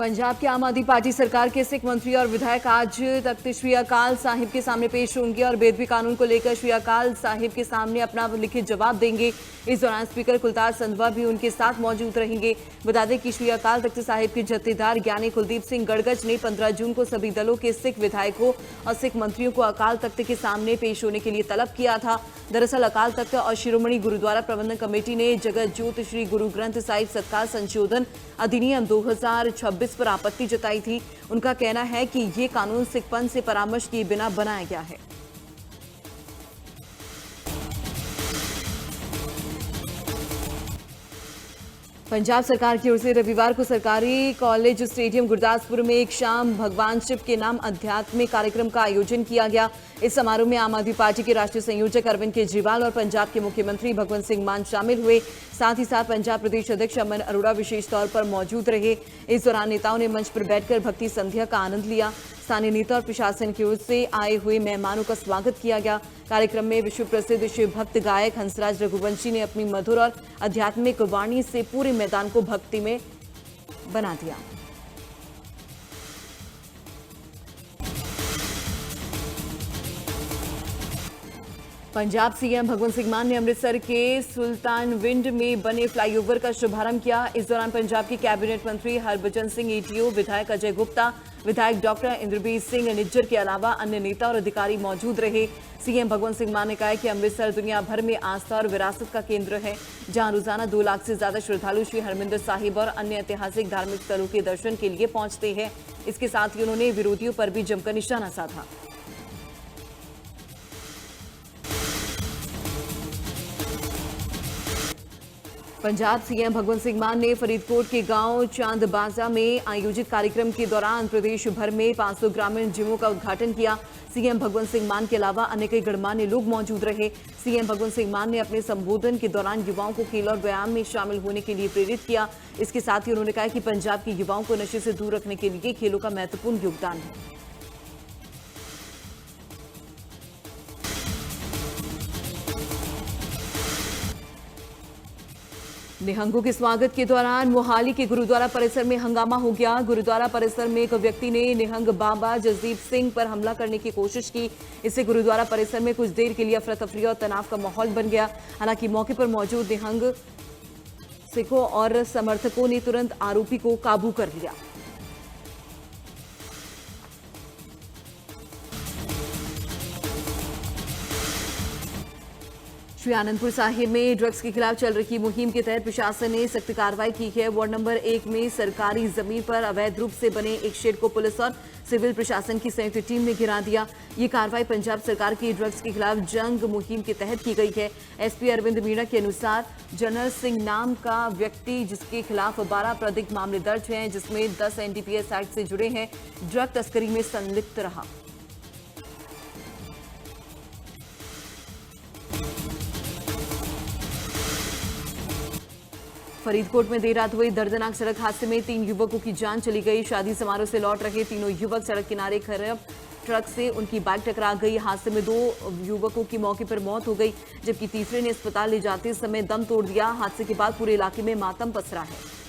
पंजाब की आम आदमी पार्टी सरकार के सिख मंत्री और विधायक आज तख्त श्री अकाल साहिब के सामने पेश होंगे और बेदबी कानून को लेकर श्री अकाल साहिब के सामने अपना लिखित जवाब देंगे। इस दौरान स्पीकर कुलतार संधवा भी उनके साथ मौजूद रहेंगे। बता दें कि श्री अकाल तख्त साहिब के जत्थेदार ज्ञानी कुलदीप सिंह गड़गच ने 15 जून को सभी दलों के सिख विधायकों और सिख मंत्रियों को अकाल तख्त के सामने पेश होने के लिए तलब किया था। दरअसल अकाल तख्त और शिरोमणि गुरुद्वारा प्रबंधन कमेटी ने जगत जोत श्री गुरु ग्रंथ साहिब सत्कार संशोधन अधिनियम 2026 पर आपत्ति जताई थी। उनका कहना है कि ये कानून सिख पंथ से परामर्श किए बिना बनाया गया है। पंजाब सरकार की ओर से रविवार को सरकारी कॉलेज स्टेडियम गुरदासपुर में एक शाम भगवान शिव के नाम आध्यात्मिक कार्यक्रम का आयोजन किया गया। इस समारोह में आम आदमी पार्टी के राष्ट्रीय संयोजक अरविंद केजरीवाल और पंजाब के मुख्यमंत्री भगवंत सिंह मान शामिल हुए। साथ ही साथ पंजाब प्रदेश अध्यक्ष अमन अरोड़ा विशेष तौर पर मौजूद रहे। इस दौरान नेताओं ने मंच पर बैठकर भक्ति संध्या का आनंद लिया। स्थानीय नेता और प्रशासन की ओर से आए हुए मेहमानों का स्वागत किया गया। कार्यक्रम में विश्व प्रसिद्ध शिव भक्त गायक हंसराज रघुवंशी ने अपनी मधुर और आध्यात्मिक वाणी से पूरे मैदान को भक्ति में बना दिया। पंजाब सीएम भगवंत सिंह मान ने अमृतसर के सुल्तानविंड में बने फ्लाईओवर का शुभारंभ किया। इस दौरान पंजाब के कैबिनेट मंत्री हरभजन सिंह ईटीओ, विधायक अजय गुप्ता, विधायक डॉक्टर इंद्रबीर सिंह निज्जर के अलावा अन्य नेता और अधिकारी मौजूद रहे। सीएम भगवंत सिंह मान ने कहा कि अमृतसर दुनिया भर में आस्था और विरासत का केंद्र है, जहां रोजाना 2 लाख से ज्यादा श्रद्धालु श्री हरमिंदर साहिब और अन्य ऐतिहासिक धार्मिक स्थलों के दर्शन के लिए पहुंचते हैं। इसके साथ ही उन्होंने विरोधियों पर भी जमकर निशाना साधा। पंजाब सीएम भगवंत सिंह मान ने फरीदकोट के गांव चांदबाजा में आयोजित कार्यक्रम के दौरान प्रदेश भर में 500 ग्रामीण जिमों का उद्घाटन किया। सीएम भगवंत सिंह मान के अलावा अन्य कई गणमान्य लोग मौजूद रहे। सीएम भगवंत सिंह मान ने अपने संबोधन के दौरान युवाओं को खेल और व्यायाम में शामिल होने के लिए प्रेरित किया। इसके साथ ही उन्होंने कहा कि पंजाब के युवाओं को नशे से दूर रखने के लिए खेलों का महत्वपूर्ण योगदान है। निहंगों के स्वागत के दौरान मोहाली के गुरुद्वारा परिसर में हंगामा हो गया। गुरुद्वारा परिसर में एक व्यक्ति ने निहंग बाबा जसदीप सिंह पर हमला करने की कोशिश की। इससे गुरुद्वारा परिसर में कुछ देर के लिए अफरा तफरी और तनाव का माहौल बन गया। हालांकि मौके पर मौजूद निहंग सिखों और समर्थकों ने तुरंत आरोपी को काबू कर लिया। श्री आनंदपुर साहिब में ड्रग्स के खिलाफ चल रही मुहिम के तहत प्रशासन ने सख्त कार्रवाई की है। वार्ड नंबर 1 में सरकारी जमीन पर अवैध रूप से बने एक शेड को पुलिस और सिविल प्रशासन की संयुक्त टीम ने गिरा दिया। ये कार्रवाई पंजाब सरकार की ड्रग्स के खिलाफ जंग मुहिम के तहत की गई है। एसपी अरविंद मीणा के अनुसार जनरल सिंह नाम का व्यक्ति, जिसके खिलाफ 12 आपराधिक मामले दर्ज हैं, जिसमें 10 एनडीपीएस एक्ट से जुड़े हैं, ड्रग तस्करी में संलिप्त रहा। फरीदकोट में देर रात हुई दर्दनाक सड़क हादसे में 3 युवकों की जान चली गई। शादी समारोह से लौट रहे तीनों युवक सड़क किनारे खड़े ट्रक से उनकी बाइक टकरा गई। हादसे में 2 युवकों की मौके पर मौत हो गई, जबकि तीसरे ने अस्पताल ले जाते समय दम तोड़ दिया। हादसे के बाद पूरे इलाके में मातम पसरा है।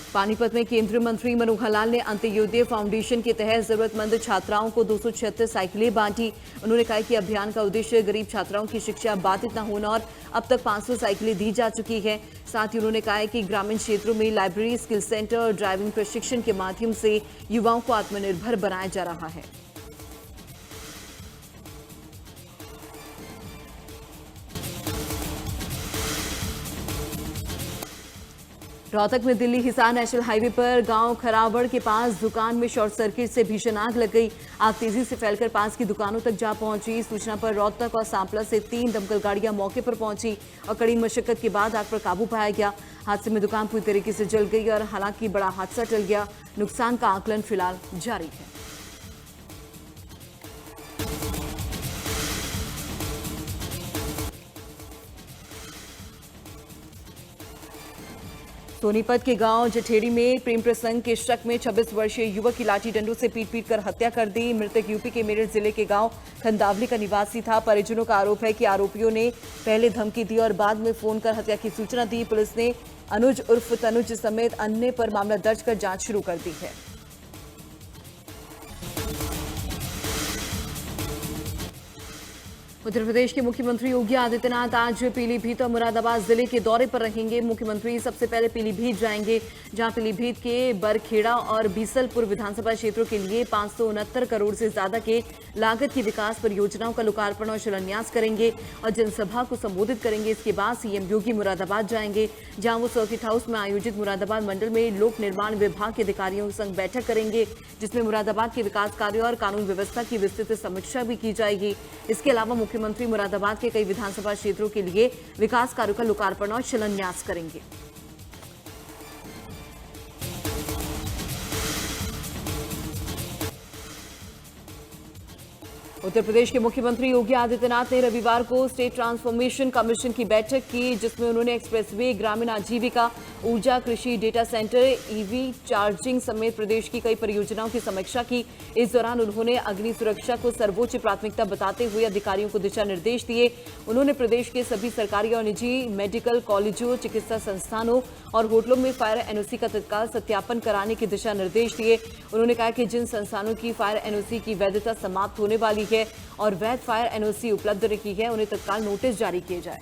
पानीपत में केंद्रीय मंत्री मनोहर लाल ने अंत्योदय फाउंडेशन के तहत जरूरतमंद छात्राओं को 276 साइकिलें बांटी। उन्होंने कहा कि अभियान का उद्देश्य गरीब छात्राओं की शिक्षा बाधित न होना और अब तक 500 साइकिलें दी जा चुकी है। साथ ही उन्होंने कहा कि ग्रामीण क्षेत्रों में लाइब्रेरी, स्किल सेंटर और ड्राइविंग प्रशिक्षण के माध्यम से युवाओं को आत्मनिर्भर बनाया जा रहा है। रोहतक में दिल्ली हिसार नेशनल हाईवे पर गांव खरावड़ के पास दुकान में शॉर्ट सर्किट से भीषण आग लग गई। आग तेजी से फैलकर पास की दुकानों तक जा पहुंची। सूचना पर रोहतक और सांपला से 3 दमकल गाड़ियां मौके पर पहुंची और कड़ी मशक्कत के बाद आग पर काबू पाया गया। हादसे में दुकान पूरी तरीके से जल गई और हालांकि बड़ा हादसा टल गया। नुकसान का आकलन फिलहाल जारी है। सोनीपत के गांव जठेड़ी में प्रेम प्रसंग के शक में 26 वर्षीय युवक की लाठी डंडों से पीट कर हत्या कर दी। मृतक यूपी के मेरठ जिले के गांव खंदावली का निवासी था। परिजनों का आरोप है कि आरोपियों ने पहले धमकी दी और बाद में फोन कर हत्या की सूचना दी। पुलिस ने अनुज उर्फ तनुज समेत अन्य पर मामला दर्ज कर जांच शुरू कर दी है। उत्तर प्रदेश के मुख्यमंत्री योगी आदित्यनाथ आज पीलीभीत और मुरादाबाद जिले के दौरे पर रहेंगे। मुख्यमंत्री सबसे पहले पीलीभीत जाएंगे, जहां पीलीभीत के बरखेड़ा और बीसलपुर विधानसभा क्षेत्रों के लिए 569 करोड़ से ज्यादा के लागत की विकास परियोजनाओं का लोकार्पण और शिलान्यास करेंगे और जनसभा को संबोधित करेंगे। इसके बाद सीएम योगी मुरादाबाद जाएंगे, जहां वो सर्किट हाउस में आयोजित मुरादाबाद मंडल में लोक निर्माण विभाग के अधिकारियों संग बैठक करेंगे, जिसमें मुरादाबाद के विकास कार्यों और कानून व्यवस्था की विस्तृत समीक्षा भी की जाएगी। इसके अलावा मुख्यमंत्री मुरादाबाद के कई विधानसभा क्षेत्रों के लिए विकास कार्यों का लोकार्पण और शिलान्यास करेंगे। उत्तर प्रदेश के मुख्यमंत्री योगी आदित्यनाथ ने रविवार को स्टेट ट्रांसफॉर्मेशन कमीशन की बैठक की, जिसमें उन्होंने एक्सप्रेसवे, ग्रामीण आजीविका, ऊर्जा, कृषि, डेटा सेंटर, ईवी चार्जिंग समेत प्रदेश की कई परियोजनाओं की समीक्षा की। इस दौरान उन्होंने अग्नि सुरक्षा को सर्वोच्च प्राथमिकता बताते हुए अधिकारियों को दिशा निर्देश दिए। उन्होंने प्रदेश के सभी सरकारी और निजी मेडिकल कॉलेजों, चिकित्सा संस्थानों और होटलों में फायर एनओसी का तत्काल सत्यापन कराने के दिशा निर्देश दिए। उन्होंने कहा कि जिन संस्थानों की फायर एनओसी की वैधता समाप्त होने वाली है और वैध फायर एनओसी उपलब्ध रखी है, उन्हें तत्काल नोटिस जारी किए जाए।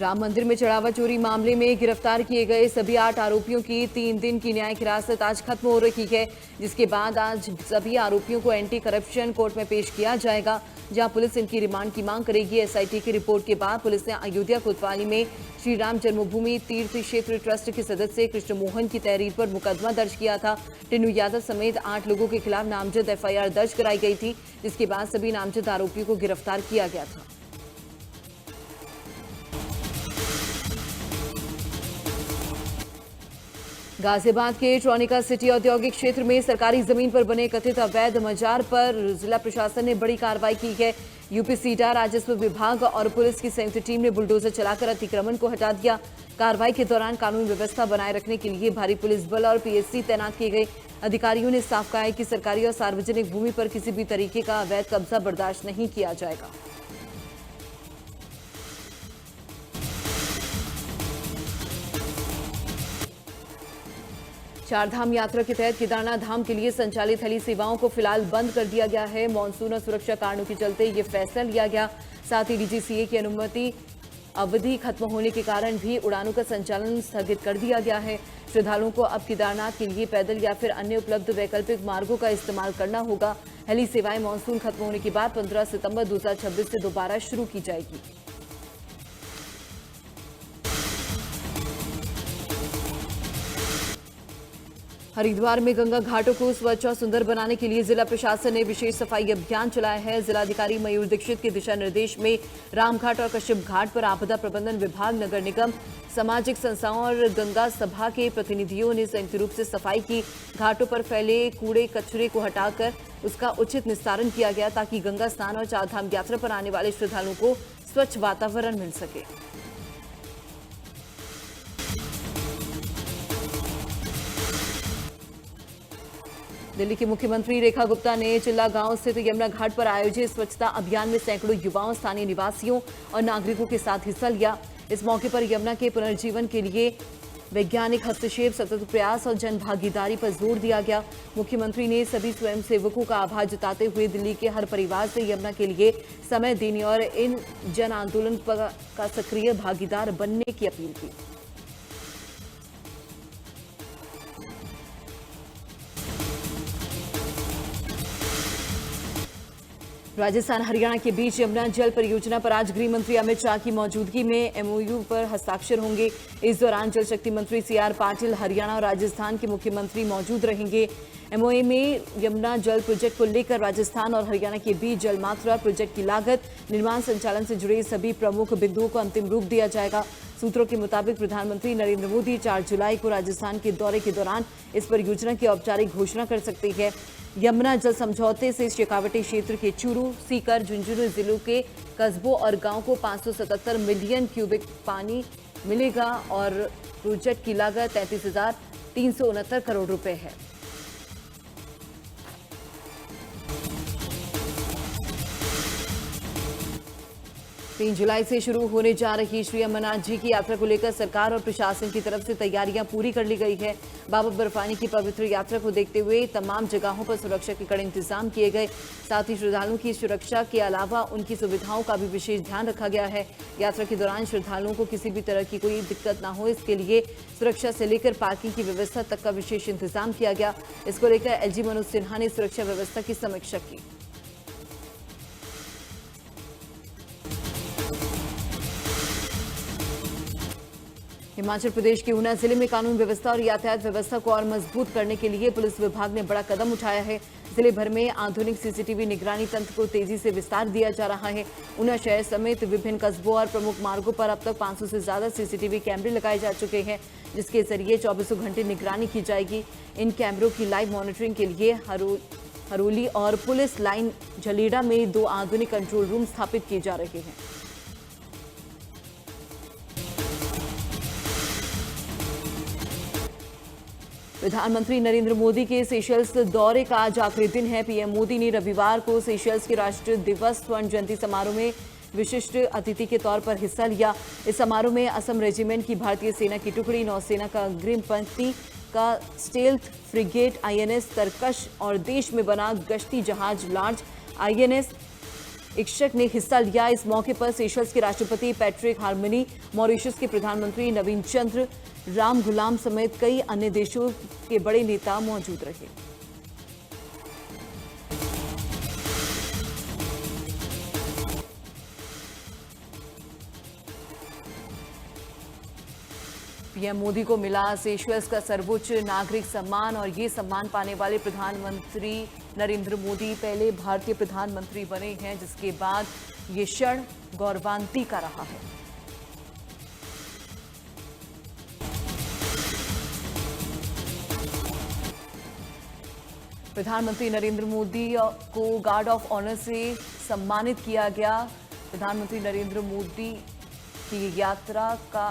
राम मंदिर में चढ़ावा चोरी मामले में गिरफ्तार किए गए सभी 8 आरोपियों की 3 दिन की न्यायिक हिरासत आज खत्म हो रही है, जिसके बाद आज सभी आरोपियों को एंटी करप्शन कोर्ट में पेश किया जाएगा, जहां पुलिस इनकी रिमांड की मांग करेगी। एसआईटी की रिपोर्ट के बाद पुलिस ने अयोध्या कोतवाली में श्री राम जन्मभूमि तीर्थ क्षेत्र ट्रस्ट के सदस्य कृष्ण मोहन की तहरीर पर मुकदमा दर्ज किया था। टिन्नू यादव समेत 8 लोगों के खिलाफ नामजद एफआईआर दर्ज कराई गई थी, जिसके बाद सभी नामजद आरोपियों को गिरफ्तार किया गया था। गाजियाबाद के ट्रॉनिका सिटी औद्योगिक क्षेत्र में सरकारी जमीन पर बने कथित अवैध मजार पर जिला प्रशासन ने बड़ी कार्रवाई की है। यूपी सीडा, राजस्व विभाग और पुलिस की संयुक्त टीम ने बुलडोजर चलाकर अतिक्रमण को हटा दिया। कार्रवाई के दौरान कानून व्यवस्था बनाए रखने के लिए भारी पुलिस बल और पीएससी तैनात किए गए। अधिकारियों ने साफ कहा है कि सरकारी और सार्वजनिक भूमि पर किसी भी तरीके का अवैध कब्जा बर्दाश्त नहीं किया जाएगा। चारधाम यात्रा के तहत केदारनाथ धाम के लिए संचालित हेली सेवाओं को फिलहाल बंद कर दिया गया है। मॉनसून और सुरक्षा कारणों के चलते ये फैसला लिया गया। साथ ही डीजीसीए की अनुमति अवधि खत्म होने के कारण भी उड़ानों का संचालन स्थगित कर दिया गया है। श्रद्धालुओं को अब केदारनाथ के लिए पैदल या फिर अन्य उपलब्ध वैकल्पिक मार्गों का इस्तेमाल करना होगा। हेली सेवाएं मॉनसून खत्म होने के बाद 15 सितंबर 2026 से दोबारा शुरू की जाएगी। हरिद्वार में गंगा घाटों को स्वच्छ और सुंदर बनाने के लिए जिला प्रशासन ने विशेष सफाई अभियान चलाया है। जिलाधिकारी मयूर दीक्षित के दिशा निर्देश में रामघाट और कश्यप घाट पर आपदा प्रबंधन विभाग, नगर निगम, सामाजिक संस्थाओं और गंगा सभा के प्रतिनिधियों ने संयुक्त रूप से सफाई की। घाटों पर फैले कूड़े कचरे को हटाकर उसका उचित निस्तारण किया गया, ताकि गंगा स्नान और चारधाम यात्रा पर आने वाले श्रद्धालुओं को स्वच्छ वातावरण मिल सके। दिल्ली की मुख्यमंत्री रेखा गुप्ता ने चिल्ला गांव स्थित यमुना घाट पर आयोजित स्वच्छता अभियान में सैकड़ों युवाओं, स्थानीय निवासियों और नागरिकों के साथ हिस्सा लिया। इस मौके पर यमुना के पुनर्जीवन के लिए वैज्ञानिक हस्तक्षेप, सतत प्रयास और जन भागीदारी पर जोर दिया गया। मुख्यमंत्री ने सभी स्वयंसेवकों का आभार जताते हुए दिल्ली के हर परिवार से यमुना के लिए समय देने और इन जन आंदोलन का सक्रिय भागीदार बनने की अपील की। राजस्थान हरियाणा के बीच यमुना जल परियोजना पर आज गृह मंत्री अमित शाह की मौजूदगी में एमओयू पर हस्ताक्षर होंगे। इस दौरान जल शक्ति मंत्री सीआर पाटिल, हरियाणा और राजस्थान के मुख्यमंत्री मौजूद रहेंगे। एमओयू में यमुना जल प्रोजेक्ट को लेकर राजस्थान और हरियाणा के बीच जल मात्रा, प्रोजेक्ट की लागत, निर्माण संचालन से जुड़े सभी प्रमुख बिंदुओं को अंतिम रूप दिया जाएगा। सूत्रों के मुताबिक प्रधानमंत्री नरेंद्र मोदी 4 जुलाई को राजस्थान के दौरे के दौरान इस परियोजना की औपचारिक घोषणा कर सकते हैं। यमुना जल समझौते से शेखावटी क्षेत्र के चूरू, सीकर, झुंझुनू जिलों के कस्बों और गांव को 577 मिलियन क्यूबिक पानी मिलेगा और प्रोजेक्ट की लागत 33,369 करोड़ रुपए है। 3 जुलाई से शुरू होने जा रही श्री अमरनाथ जी की यात्रा को लेकर सरकार और प्रशासन की तरफ से तैयारियां पूरी कर ली गई है। बाबा बर्फानी की पवित्र यात्रा को देखते हुए तमाम जगहों पर सुरक्षा के कड़े इंतजाम किए गए। साथ ही श्रद्धालुओं की सुरक्षा के अलावा उनकी सुविधाओं का भी विशेष ध्यान रखा गया है। यात्रा के दौरान श्रद्धालुओं को किसी भी तरह की कोई दिक्कत न हो, इसके लिए सुरक्षा से लेकर पार्किंग की व्यवस्था तक का विशेष इंतजाम किया गया। इसको लेकर एलजी मनोज सिन्हा ने सुरक्षा व्यवस्था की समीक्षा की। हिमाचल प्रदेश के ऊना जिले में कानून व्यवस्था और यातायात व्यवस्था को और मजबूत करने के लिए पुलिस विभाग ने बड़ा कदम उठाया है। जिले भर में आधुनिक सीसीटीवी निगरानी तंत्र को तेजी से विस्तार दिया जा रहा है। ऊना शहर समेत विभिन्न कस्बों और प्रमुख मार्गों पर अब तक 500 से ज्यादा सीसीटीवी कैमरे लगाए जा चुके हैं, जिसके जरिए 24 घंटे निगरानी की जाएगी। इन कैमरों की लाइव मॉनिटरिंग के लिए हरोली और पुलिस लाइन झलीड़ा में 2 आधुनिक कंट्रोल रूम स्थापित किए जा रहे हैं। प्रधानमंत्री नरेंद्र मोदी के सेशल्स दौरे का आज आखिरी दिन है। पीएम मोदी ने रविवार को सेशल्स के राष्ट्रीय दिवस स्वर्ण जयंती समारोह में विशिष्ट अतिथि के तौर पर हिस्सा लिया। इस समारोह में असम रेजिमेंट की भारतीय सेना की टुकड़ी, नौसेना का अग्रिम पंक्ति का स्टेल्थ फ्रिगेट आईएनएस तरकश और देश में बना गश्ती जहाज लार्ज आईएनएस इक्षक ने हिस्सा लिया। इस मौके पर सेशल्स के राष्ट्रपति पैट्रिक हार्मनी, मॉरिशस के प्रधानमंत्री नवीन चंद्र राम गुलाम समेत कई अन्य देशों के बड़े नेता मौजूद रहे। पीएम मोदी को मिला सेशल्स का सर्वोच्च नागरिक सम्मान और ये सम्मान पाने वाले प्रधानमंत्री नरेंद्र मोदी पहले भारतीय प्रधानमंत्री बने हैं, जिसके बाद ये क्षण गौरवान्वित का रहा है। प्रधानमंत्री नरेंद्र मोदी को गार्ड ऑफ ऑनर से सम्मानित किया गया। प्रधानमंत्री नरेंद्र मोदी की यात्रा का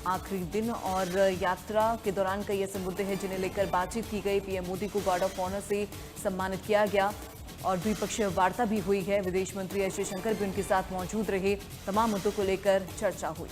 आखिरी दिन और यात्रा के दौरान कई ऐसे मुद्दे हैं जिन्हें लेकर बातचीत की गई। पीएम मोदी को गार्ड ऑफ ऑनर से सम्मानित किया गया और द्विपक्षीय वार्ता भी हुई है। विदेश मंत्री एस जयशंकर भी उनके साथ मौजूद रहे। तमाम मुद्दों को लेकर चर्चा हुई।